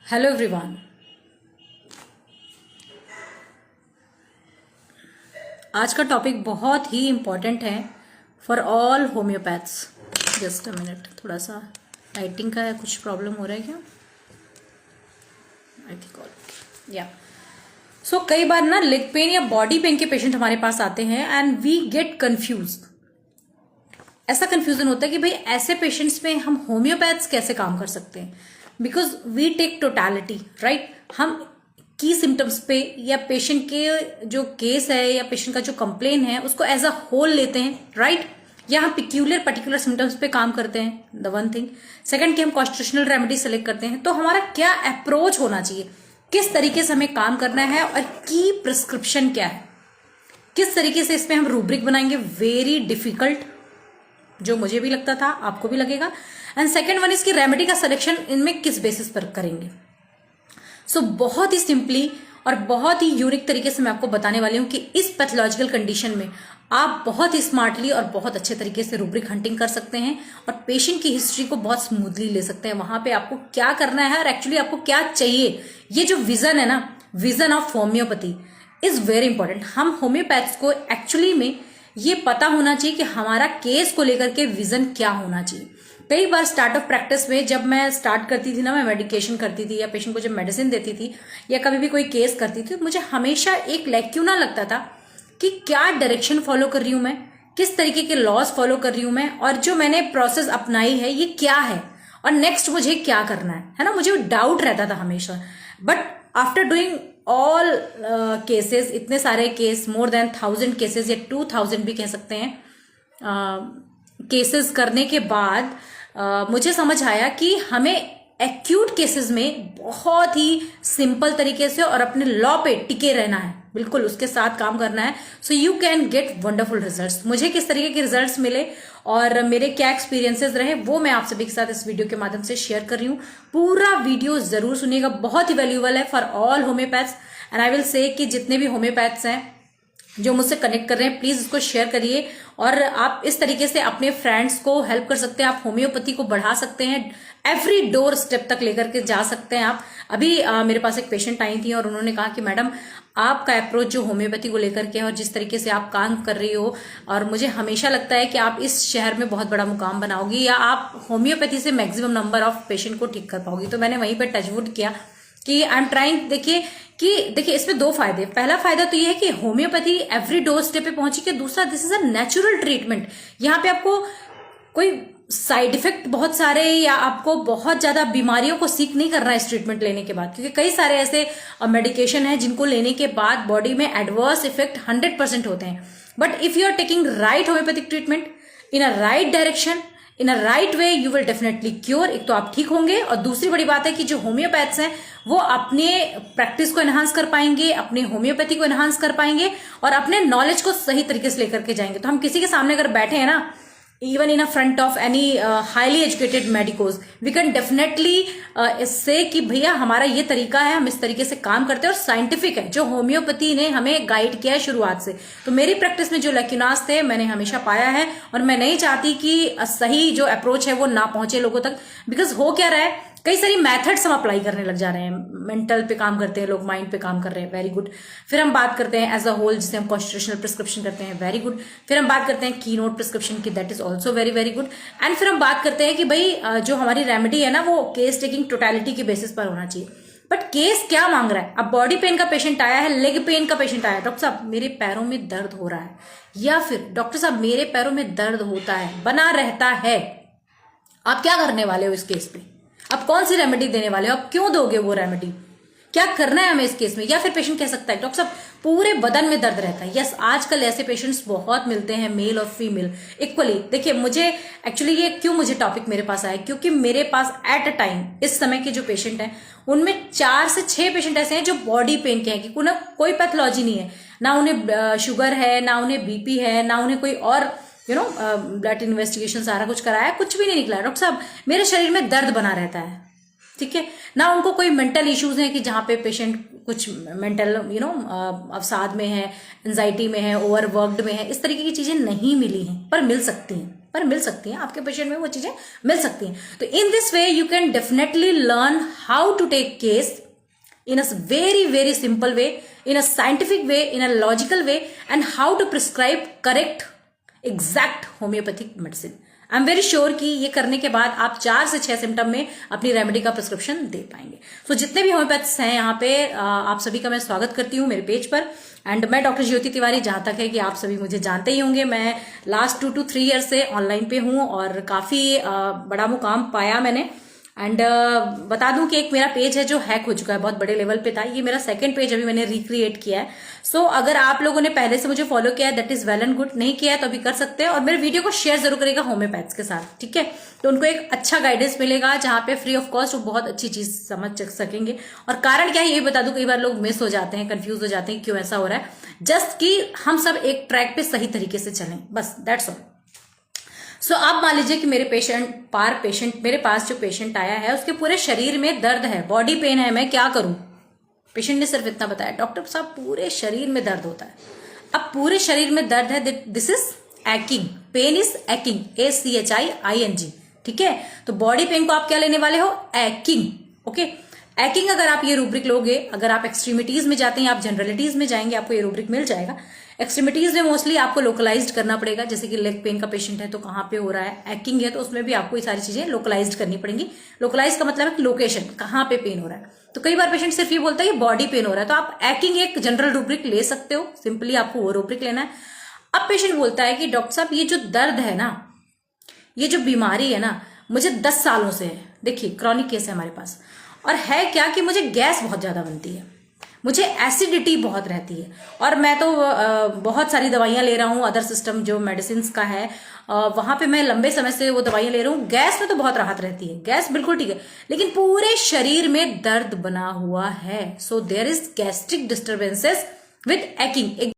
Hello everyone. आज का topic बहुत ही इम्पॉर्टेंट है for all homeopaths. Just a minute, थोड़ा सा लाइटिंग का कुछ प्रॉब्लम हो रहा है क्या? आई थिंक ऑल या सो कई बार ना लेग पेन या बॉडी पेन के पेशेंट हमारे पास आते हैं एंड वी गेट कंफ्यूज। ऐसा कंफ्यूजन होता है कि भाई ऐसे पेशेंट्स में हम होम्योपैथ्स कैसे काम कर सकते हैं, because we take totality right. हम की सिम्टम्स पे या पेशेंट के जो केस है या पेशेंट का जो कंप्लेन है उसको एज अ होल लेते हैं राइट, या हम पिक्यूलर पर्टिकुलर सिम्टम्स पे काम करते हैं। The one thing. सेकंड कि हम कॉन्स्टिट्यूशनल रेमेडी सेलेक्ट करते हैं। तो हमारा क्या अप्रोच होना चाहिए, किस तरीके से हमें काम करना है और की प्रिस्क्रिप्शन क्या है, किस तरीके से इसमें हम रूब्रिक बनाएंगे। वेरी डिफिकल्ट, जो मुझे भी लगता था आपको भी लगेगा। एंड सेकेंड वन इसकी रेमेडी का सिलेक्शन इनमें किस बेसिस पर करेंगे। सो बहुत ही सिंपली और बहुत ही यूनिक तरीके से मैं आपको बताने वाली हूं कि इस पैथोलॉजिकल कंडीशन में आप बहुत ही स्मार्टली और बहुत अच्छे तरीके से रूब्रिक हंटिंग कर सकते हैं और पेशेंट की हिस्ट्री को बहुत स्मूथली ले सकते हैं। वहां पे आपको क्या करना है और एक्चुअली आपको क्या चाहिए, ये जो विजन है ना, vision of homeopathy is very important. हम होम्योपैथ्स को एक्चुअली में ये पता होना चाहिए कि हमारा केस को लेकर के विजन क्या होना चाहिए। कई बार स्टार्ट ऑफ प्रैक्टिस में जब मैं स्टार्ट करती थी ना, मैं मेडिकेशन करती थी या पेशेंट को जब मेडिसिन देती थी या कभी भी कोई केस करती थी, तो मुझे हमेशा एक लैक्यूना लगता था कि क्या डायरेक्शन फॉलो कर रही हूं मैं, किस तरीके के लॉज फॉलो कर रही हूं मैं, और जो मैंने प्रोसेस अपनाई है ये क्या है और नेक्स्ट मुझे क्या करना है ना। मुझे डाउट रहता था हमेशा। But after doing all cases, इतने सारे केस, मोर देन 1000 केसेस या 2000 भी कह सकते हैं, केसेस करने के बाद मुझे समझ आया कि हमें एक्यूट केसेस में बहुत ही सिंपल तरीके से और अपने लॉ पे टिके रहना है, बिल्कुल उसके साथ काम करना है। So you can get wonderful results. मुझे किस तरीके के रिजल्ट्स मिले और मेरे क्या एक्सपीरियंसेस रहे वो मैं आप सभी के साथ इस वीडियो के माध्यम से शेयर कर रही हूँ। पूरा वीडियो जरूर सुनिएगा, बहुत ही वैल्यूएबल है for all homeopaths. And I will say कि जितने भी होम्योपैथ्स हैं जो मुझसे कनेक्ट कर रहे हैं, प्लीज इसको शेयर करिए और आप इस तरीके से अपने फ्रेंड्स को हेल्प कर सकते हैं। आप होम्योपैथी को बढ़ा सकते हैं, एवरी डोर स्टेप तक लेकर के जा सकते हैं आप। अभी मेरे पास एक पेशेंट आई थी और उन्होंने कहा कि मैडम आपका अप्रोच जो होम्योपैथी को लेकर के और जिस तरीके से आप काम कर रही हो, और मुझे हमेशा लगता है कि आप इस शहर में बहुत बड़ा मुकाम बनाओगी या आप होम्योपैथी से मैक्सिमम नंबर ऑफ पेशेंट को ठीक कर पाओगी। तो मैंने वहीं पर टचवुड किया कि आई एम ट्राइंग। देखिए इसमें दो फायदे। पहला फायदा तो ये है कि होम्योपैथी एवरी डोर स्टेप पे पहुंची कि दूसरा this is a natural treatment. यहाँ पे आपको कोई साइड इफेक्ट बहुत सारे या आपको बहुत ज्यादा बीमारियों को सीख नहीं करना है इस ट्रीटमेंट लेने के बाद, क्योंकि कई सारे ऐसे मेडिकेशन है जिनको लेने के बाद बॉडी में एडवर्स इफेक्ट 100% होते हैं। But if you are taking right homeopathic treatment in a right direction, in a right way, you will definitely cure. एक तो आप ठीक होंगे और दूसरी बड़ी बात है कि जो होम्योपैथ्स हैं वो अपने प्रैक्टिस को एनहांस कर पाएंगे, अपने होम्योपैथी को एनहांस कर पाएंगे और अपने नॉलेज को सही तरीके से लेकर के जाएंगे। तो हम किसी के सामने अगर बैठे हैं ना, even in a front of any highly educated medicos, we can definitely इससे कि भैया हमारा ये तरीका है, हम इस तरीके से काम करते हैं और साइंटिफिक है, जो होम्योपैथी ने हमें गाइड किया है शुरुआत से। तो मेरी प्रैक्टिस में जो लक्यूनास थे मैंने हमेशा पाया है और मैं नहीं चाहती कि सही जो अप्रोच है वो ना पहुंचे लोगों तक। बिकॉज हो क्या रहा है, कई सारी मेथड्स हम अप्लाई करने लग जा रहे हैं। मेंटल पे काम करते हैं लोग, माइंड पे काम कर रहे हैं, वेरी गुड। फिर हम बात करते हैं एज अ होल, जिसे हम कॉन्स्टिट्यूशनल प्रिस्क्रिप्शन करते हैं, वेरी गुड। फिर हम बात करते हैं की नोट प्रिस्क्रिप्शन की, that is also very very good. And फिर हम बात करते हैं कि भाई जो हमारी रेमेडी है ना वो केस टेकिंग टोटलिटी के बेसिस पर होना चाहिए। बट केस क्या मांग रहा है? अब बॉडी पेन का पेशेंट आया है, लेग पेन का पेशेंट आया है, डॉक्टर साहब मेरे पैरों में दर्द हो रहा है, या फिर डॉक्टर साहब मेरे पैरों में दर्द होता है, बना रहता है। आप क्या करने वाले हो इस केस पे? आप कौन सी रेमेडी देने वाले हो? आप क्यों दोगे वो रेमेडी? क्या करना है हमें इस केस में? या फिर पेशेंट कह सकता है डॉक्टर साहब पूरे बदन में दर्द रहता है। यस, आजकल ऐसे पेशेंट्स बहुत मिलते हैं, मेल और फीमेल इक्वली। देखिए मुझे एक्चुअली ये क्यों मुझे टॉपिक मेरे पास आया, क्योंकि मेरे पास एट अ टाइम इस समय के जो पेशेंट हैं उनमें 4 से 6 पेशेंट ऐसे हैं जो बॉडी पेन के हैं कि उन्हें कोई पैथोलॉजी नहीं है, ना उन्हें शुगर है, ना उन्हें बीपी है, ना उन्हें कोई और ब्लड इन्वेस्टिगेशन सारा कुछ कराया, कुछ भी नहीं निकला। डॉक्टर साहब मेरे शरीर में दर्द बना रहता है, ठीक है ना। उनको कोई मेंटल इश्यूज हैं कि जहाँ पे पेशेंट कुछ मेंटल अवसाद में है, एंजाइटी में है, ओवरवर्कड में है, इस तरीके की चीजें नहीं मिली हैं, पर मिल सकती हैं, पर मिल सकती हैं, आपके पेशेंट में वो चीजें मिल सकती हैं। तो in this way you can definitely learn how to take case in a very simple way, in a scientific way, in a logical way, and how to prescribe correct exact homeopathic medicine. I am very sure कि ये करने के बाद आप 4 से 6 symptom में अपनी remedy का प्रिस्क्रिप्शन दे पाएंगे। सो जितने भी होम्योपैथ्स हैं यहाँ पे आप सभी का मैं स्वागत करती हूँ मेरे पेज पर। एंड मैं डॉक्टर ज्योति तिवारी, जहां तक है कि आप सभी मुझे जानते ही होंगे, मैं लास्ट 2 to 3 ईयर से ऑनलाइन पे हूँ और काफी बड़ा मुकाम पाया मैंने। एंड बता दूं कि एक मेरा पेज है जो हैक हो चुका है, बहुत बड़े लेवल पे था, ये मेरा सेकंड पेज अभी मैंने रिक्रिएट किया है। सो अगर आप लोगों ने पहले से मुझे फॉलो किया है that is well and good, नहीं किया है तो अभी कर सकते हैं। और मेरे वीडियो को शेयर जरूर करेगा होम्योपैथ्स के साथ, ठीक है, तो उनको एक अच्छा गाइडेंस मिलेगा जहां पे फ्री ऑफ कॉस्ट वो बहुत अच्छी चीज समझ सकेंगे। और कारण क्या है ये भी बता दूं, कई बार लोग मिस हो जाते हैं, कंफ्यूज हो जाते हैं क्यों ऐसा हो रहा है, जस्ट कि हम सब एक ट्रैक पे सही तरीके से चलें, बस दैट्स ऑल। सो अब मान लीजिए कि मेरे पास जो पेशेंट आया है उसके पूरे शरीर में दर्द है, बॉडी पेन है, मैं क्या करूं। पेशेंट ने सिर्फ इतना बताया, डॉक्टर साहब पूरे शरीर में दर्द होता है। अब पूरे शरीर में दर्द है, this is aching, pain is aching, ACHIING, ठीक है। तो बॉडी पेन को आप क्या लेने वाले हो, एक्किंग, ओके। एक्किंग अगर आप ये रूब्रिक लोगे, अगर आप एक्सट्रीमिटीज में जाते हैं, आप जनरलिटीज में जाएंगे, आपको ये रूब्रिक मिल जाएगा। एक्सट्रीमिटीज में मोस्टली आपको लोकलाइज्ड करना पड़ेगा, जैसे कि लेग पेन का पेशेंट है तो कहाँ पे हो रहा है, एक्किंग है तो उसमें भी आपको ये सारी चीजें लोकलाइज्ड करनी पड़ेंगी। लोकलाइज का मतलब है कि लोकेशन, कहाँ पे पेन हो रहा है। तो कई बार पेशेंट सिर्फ ये बोलता है कि बॉडी पेन हो रहा है, तो आप एक्किंग एक जनरल रूब्रिक ले सकते हो, सिंपली आपको वो रूब्रिक लेना है। अब पेशेंट बोलता है कि डॉक्टर साहब ये जो दर्द है ना, ये जो बीमारी है ना, मुझे 10 सालों से है। देखिए क्रॉनिक केस है हमारे पास, और है क्या कि मुझे गैस बहुत ज्यादा बनती है, मुझे एसिडिटी बहुत रहती है, और मैं तो बहुत सारी दवाइयां ले रहा हूँ, अदर सिस्टम जो मेडिसिन का है वहां पे मैं लंबे समय से वो दवाइयां ले रहा हूँ। गैस में तो बहुत राहत रहती है, गैस बिल्कुल ठीक है, लेकिन पूरे शरीर में दर्द बना हुआ है। So there is gastric disturbances with एक्किंग।